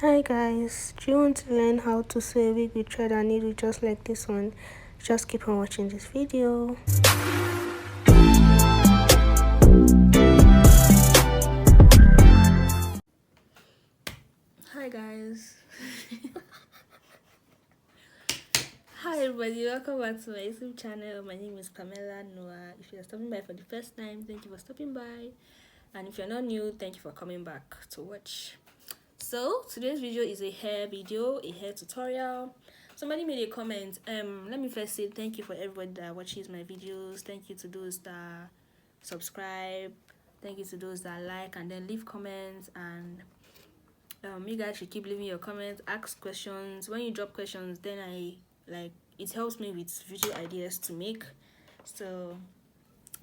Hi guys, do you want to learn how to sew a wig with thread and needle just like this one? Just keep on watching this video. Hi guys. Hi everybody, welcome back to my YouTube channel. My name is Pamela Noah. If you're stopping by for the first time, thank you for stopping by. And if you're not new, thank you for coming back to watch. So today's video is a hair video, a hair tutorial. Somebody made a comment. Let me first say thank you for everybody that watches my videos. Thank you to those that subscribe. Thank you to those that like and then leave comments. And you guys should keep leaving your comments, ask questions. When you drop questions, then it helps me with video ideas to make. So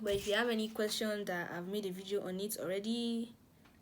but if you have any question that I've made a video on it already,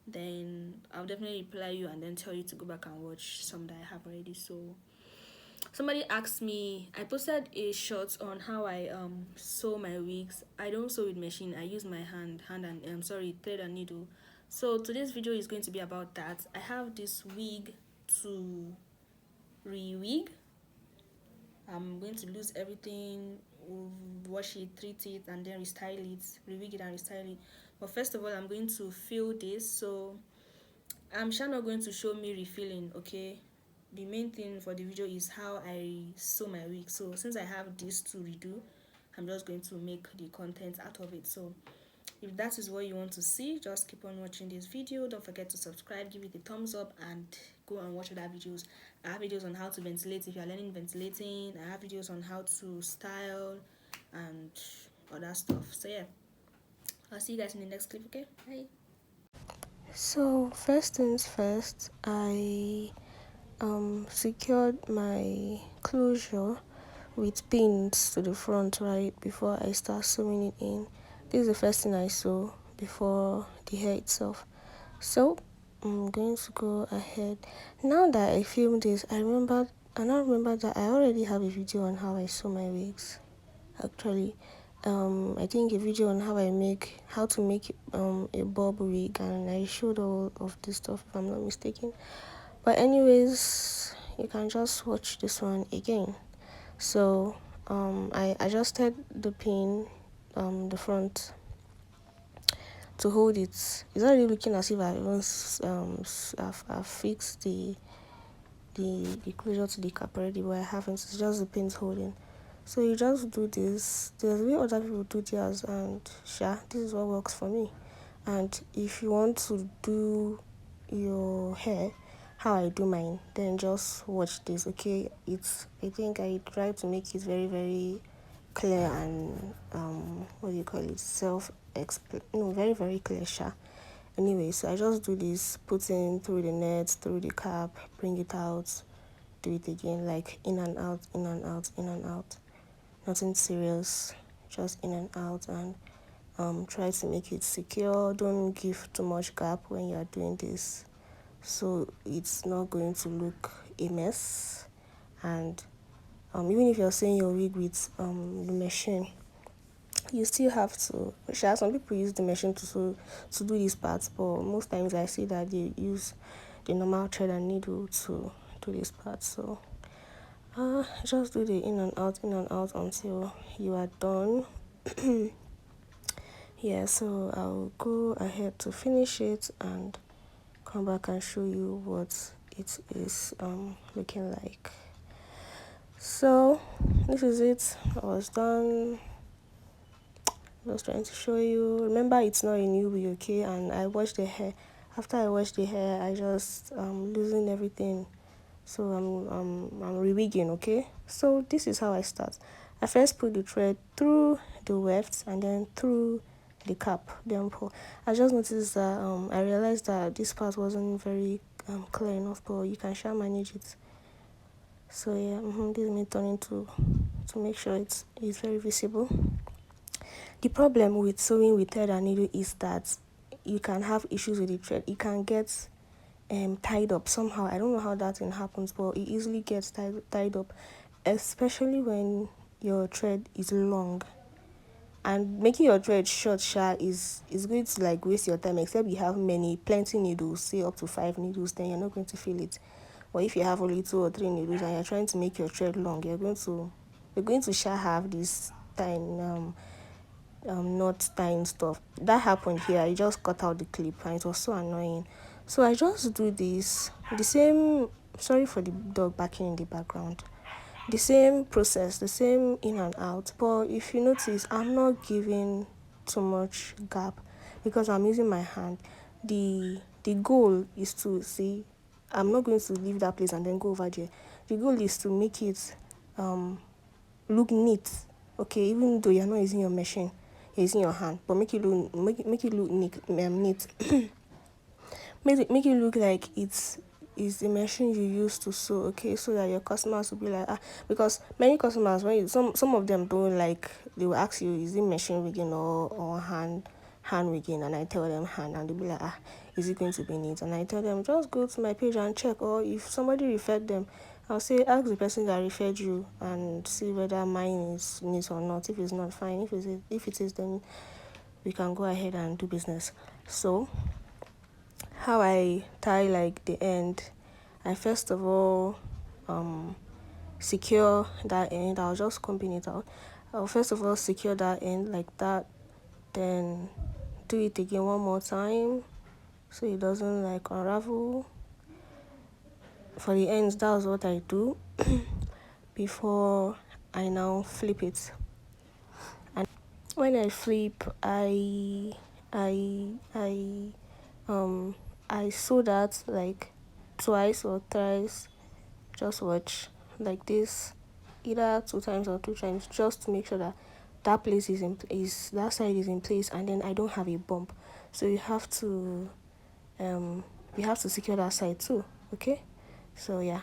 then I'll definitely reply you and then tell you to go back and watch some that I have already. So somebody asked me, I posted a short on how I sew my wigs. I don't sew with machine, I use my hand and thread and needle. So today's video is going to be about that. I have this wig to re-wig. I'm going to lose everything, wash it, treat it, and then restyle it, re-wig it and restyle it. But first of all, I'm going to fill this. So I'm sure not going to show me refilling, okay? The main thing for the video is how I sew my wig. So since I have this to redo, I'm just going to make the content out of it. So if that is what you want to see, just keep on watching this video. Don't forget to subscribe, give it a thumbs up, and go and watch other videos. I have videos on how to ventilate if you are learning ventilating. I have videos on how to style and other stuff. So yeah, I'll see you guys in the next clip. Okay, bye. So first things first, I secured my closure with pins to the front right before I start sewing it in. This is the first thing I sew before the hair itself. So I'm going to go ahead. Now that I filmed this, I now remember that I already have a video on how I sew my wigs. Actually, I think a video on how to make a bob wig, and I showed all of this stuff if I'm not mistaken. But anyways, you can just watch this one again. So I adjusted the pin, the front, to hold it. It's already looking as if I've fixed the closure to the cap already, but I haven't. It's just the pins holding. So you just do this. There's a way other people do theirs, and this is what works for me. And if you want to do your hair how I do mine, then just watch this, okay? I think I try to make it very, very clear and what do you call it? Very, very clear, Anyway, so I just do this, put in through the net, through the cap, bring it out, do it again, like in and out, in and out, in and out. Nothing serious, just in and out, and try to make it secure. Don't give too much gap when you are doing this, so it's not going to look a mess. And even if you're sewing your wig with the machine, you still have to. Some people use the machine to do these parts, but most times I see that they use the normal thread and needle to do this part. So just do the in and out until you are done. Yeah, so I'll go ahead to finish it and come back and show you what it is looking like. So this is it. I was done. Just trying to show you. Remember, it's not a new wig, okay? And I washed the hair. After I washed the hair, I just loosened everything. So I'm re-wigging, okay? So this is how I start. I first put the thread through the weft and then through the cap, then pull. I just noticed that I realized that this part wasn't very clear enough, but you can manage it. So yeah, this is me turning to make sure it's very visible. The problem with sewing with thread and needle is that you can have issues with the thread. It can get tied up somehow. I don't know how that thing happens, but it easily gets tied up, especially when your thread is long. And making your thread short is going to like waste your time, except you have plenty needles, say up to 5 needles, then you're not going to feel it. Or if you have only 2 or 3 needles and you're trying to make your thread long, you're going to have this time not tying stuff. That happened here. I just cut out the clip and it was so annoying. So I just do this the same. Sorry for the dog barking in the background. The same process, the same in and out. But if you notice, I'm not giving too much gap because I'm using my hand. The goal is to see. I'm not going to leave that place and then go over there. The goal is to make it look neat. Okay, even though you're not using your machine, you're using your hand, but make it look neat. Make it look like it's is the machine you use to sew, okay, so that your customers will be like, because many customers, when some of them don't like, they will ask you, is it machine rigging or hand rigging, and I tell them hand, and they'll be like, is it going to be neat? And I tell them, just go to my page and check, or if somebody referred them, I'll say, ask the person that referred you and see whether mine is neat or not. If it's not, fine. If it is, then we can go ahead and do business. So how I tie like the end, I first of all secure that end. I'll just combine it out. I'll first of all secure that end like that, then do it again one more time so it doesn't like unravel. For the ends, that's what I do before I now flip it. And when I flip, I I sew that like twice or thrice. Just watch like this, either 2 times or 2 times, just to make sure that that place that side is in place, and then I don't have a bump. So you have to secure that side too. Okay, so yeah.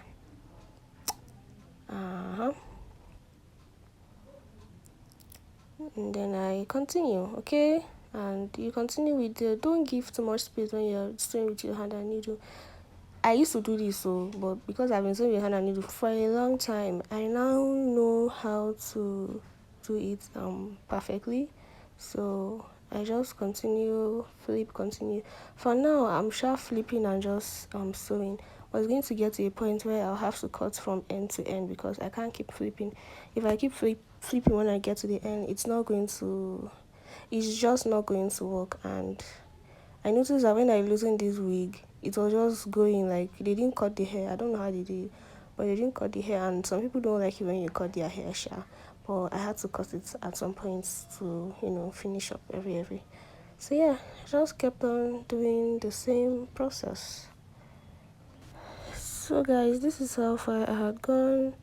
And then I continue. Okay, and you continue with don't give too much space when you're sewing with your hand and needle. I used to do this, so but because I've been sewing with hand and needle for a long time, I now know how to do it perfectly. So I just continue, flip, continue. For now, I'm sure flipping and just sewing. But it's going to get to a point where I'll have to cut from end to end because I can't keep flipping. If I keep flipping when I get to the end, it's just not going to work. And I noticed that when I loosened this wig, it was just going like they didn't cut the hair. I don't know how they did, but they didn't cut the hair. And some people don't like it when you cut their hair, sure. But I had to cut it at some point to finish up every. So yeah, I just kept on doing the same process. So guys, this is how far I had gone.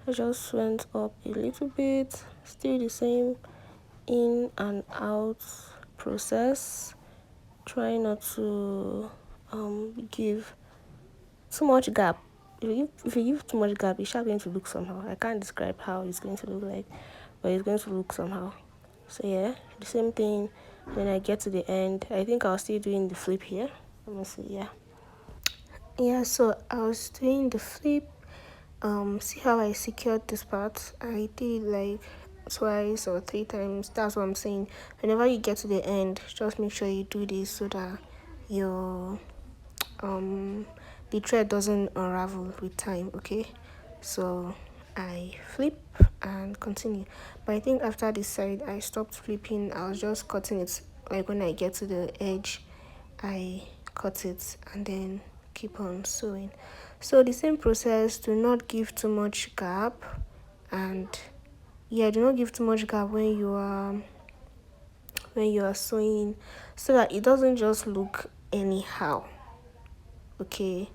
I just went up a little bit, still the same in and out process. Try not to give too much gap. If you give too much gap, it's going to look somehow. I can't describe how it's going to look like, but it's going to look somehow. So yeah, the same thing. When I get to the end, I think I'll still doing the flip here. Let me see. Yeah, so I was doing the flip. See how I secured this part? I did like twice or 3 times. That's what I'm saying. Whenever you get to the end, just make sure you do this so that your the thread doesn't unravel with time. Okay, so I flip and continue, but I think after this side I stopped flipping. I was just cutting it. Like when I get to the edge, I cut it and then keep on sewing. So the same process. Do not give too much gap, and yeah, do not give too much gap when you are sewing, so that it doesn't just look anyhow. Okay,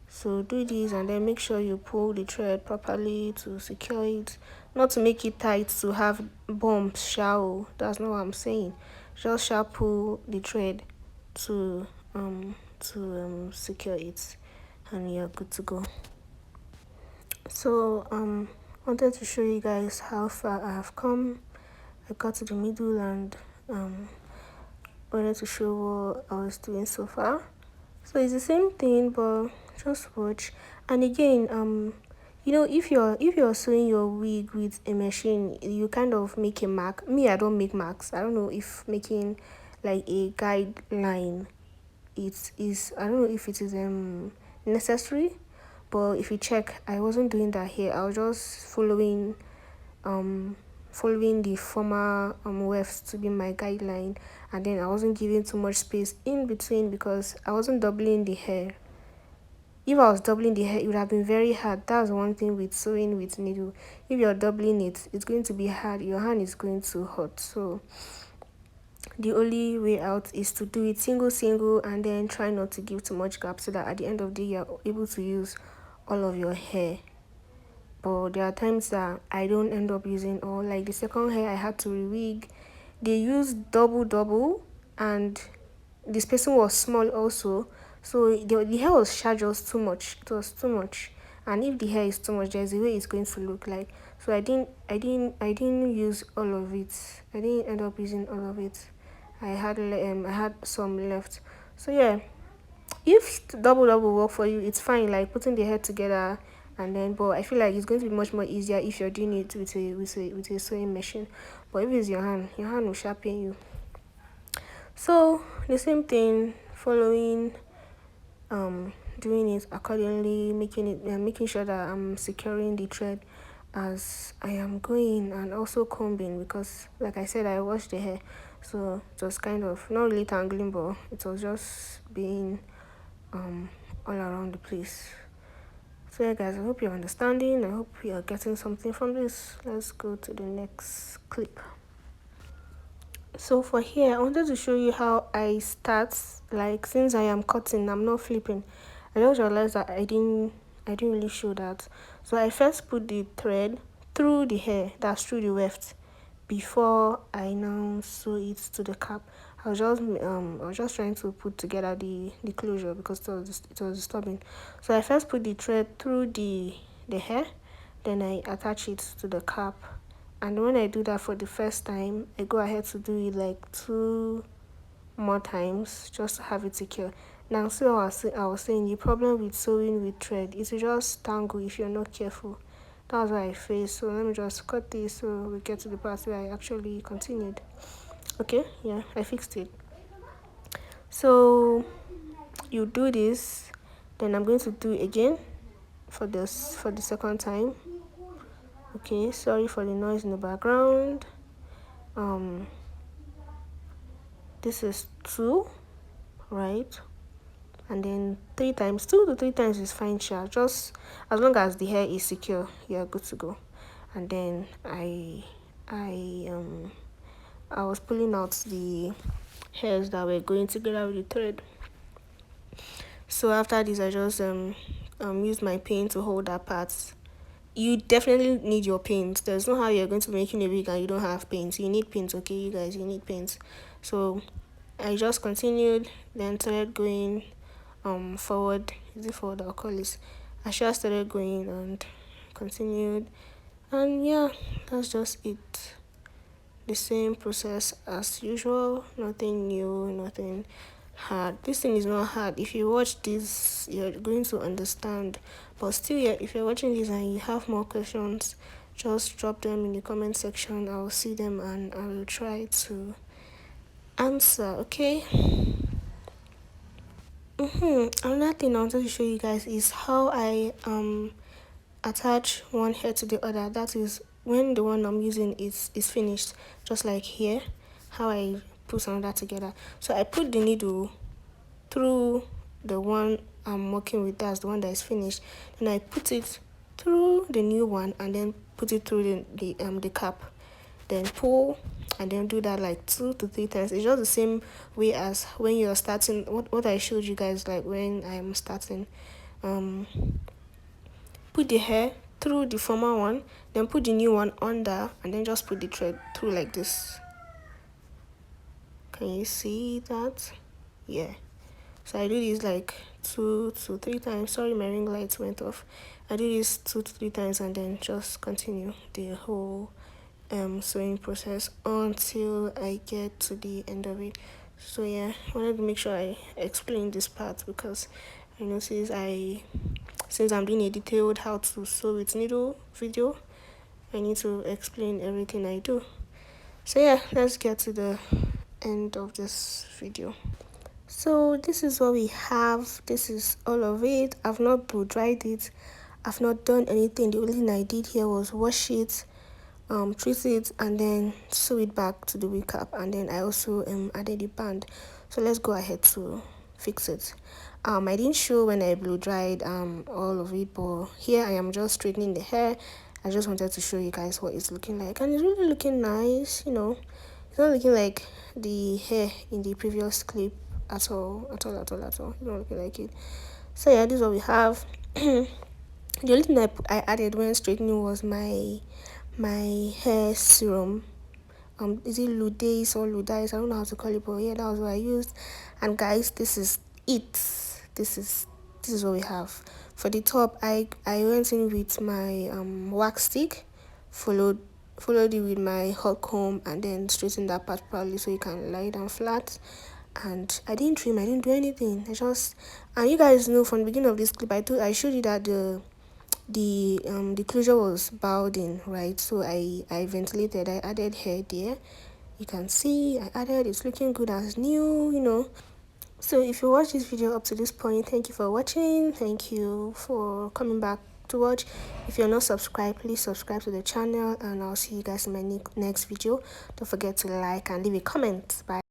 so do this and then make sure you pull the thread properly to secure it, not to make it tight to have bumps. Shallow, that's not what I'm saying. Just sharp pull the thread to secure it, and you're good to go. So wanted to show you guys how far I have come. I got to the middle and wanted to show what I was doing so far. So it's the same thing, but just watch. And again, if you're sewing your wig with a machine, you kind of make a mark. Me, I don't make marks. I don't know if making like a guideline, it is, I don't know if it is necessary, but if you check, I wasn't doing that here. I was just um following the former wefts to be my guideline, and then I wasn't giving too much space in between because I wasn't doubling the hair. If I was doubling the hair, it would have been very hard. That's one thing with sewing with needle. If you're doubling it, it's going to be hard. Your hand is going to hurt. So the only way out is to do it single, and then try not to give too much gap so that at the end of the day you're able to use all of your hair. But there are times that I don't end up using all. Like the second hair I had to re-wig, they used double, and this person was small also, so the hair was sharp, just too much. It was too much, and if the hair is too much, there's a way it's going to look like. So I didn't use all of it. I didn't end up using all of it. I had some left. So yeah, if double work for you, it's fine, like putting the hair together. And then, but I feel like it's going to be much more easier if you're doing it with a sewing machine. But if it's your hand will sharpen you. So the same thing, following, doing it accordingly, making sure that I'm securing the thread as I am going, and also combing, because like I said, I washed the hair, so it was kind of not really tangling, but it was just being all around the place. So yeah guys, I hope you're understanding. I hope you're getting something from this. Let's go to the next clip. So for here, I wanted to show you how I start. Like, since I am cutting, I'm not flipping. I just realized that I didn't really show that. So I first put the thread through the hair, that's through the weft, before I now sew it to the cap. I was just trying to put together the closure because it was disturbing. So I first put the thread through the hair, then I attach it to the cap. And when I do that for the first time, I go ahead to do it like 2 more times just to have it secure. Now, so I was saying, the problem with sewing with thread is to just tangle if you're not careful. That's what I face. So let me just cut this so we get to the part where I actually continued. Okay, yeah, I fixed it. So you do this, then I'm going to do it again for the second time. Okay, sorry for the noise in the background. This is 2, right? And then 3 times. 2 to 3 times is fine, sure. Just as long as the hair is secure, you're good to go. And then I was pulling out the hairs that were going together with the thread. So after this, I just used my pin to hold that part. You definitely need your pins. There's no how you're going to make a wig and you don't have pins. You need pins, okay, you guys, you need pins. So I just continued, then started going forward. Is it forward? I'll call this. I just started going and continued, and yeah, that's just it. The same process as usual. Nothing new, nothing hard. This thing is not hard. If you watch this, you're going to understand. But still, yeah, if you're watching this and you have more questions, just drop them in the comment section. I'll see them and I will try to answer. Okay. Another thing I wanted to show you guys is how I attach one hair to the other. That is when the one I'm using is finished, just like here, how I put another together. So I put the needle through the one I'm working with, that's the one that is finished, and I put it through the new one and then put it through the cap, then pull, and then do that like 2 to 3 times. It's just the same way as when you're starting, what I showed you guys, like when I'm starting. Put the hair through the former one, then put the new one under, and then just put the thread through like this. Can you see that? Yeah. So I do this like 2 to 3 times. Sorry, my ring light went off. I do this 2 to 3 times and then just continue the whole sewing process until I get to the end of it. So yeah, I wanted to make sure I explain this part because I noticed I since I'm doing a detailed how to sew with needle video, I need to explain everything I do. So yeah, let's get to the end of this video. So this is what we have. This is all of it. I've not blow dried it. I've not done anything. The only thing I did here was wash it, treat it, and then sew it back to the wig cap. And then I also added the band. So let's go ahead to fix it. I didn't show when I blow dried all of it, but here I am just straightening the hair. I just wanted to show you guys what it's looking like, and it's really looking nice. You know, it's not looking like the hair in the previous clip at all. It's not looking like it. So yeah, this is what we have. The only thing I added when straightening was my hair serum. Is it Ludace or Ludice? I don't know how to call it, but yeah, that was what I used. And guys, this is it. This is what we have. For the top, I went in with my wax stick, followed it with my hot comb, and then straighten that part properly so you can lie down flat. And I didn't trim, I didn't do anything. And you guys know from the beginning of this clip, I showed you that the closure was bowed in, right? So I ventilated, I added hair there. You can see I added, it's looking good as new, you know. So if you watch this video up to this point, thank you for watching. Thank you for coming back to watch. If you're not subscribed, please subscribe to the channel, and I'll see you guys in my next video. Don't forget to like and leave a comment. Bye.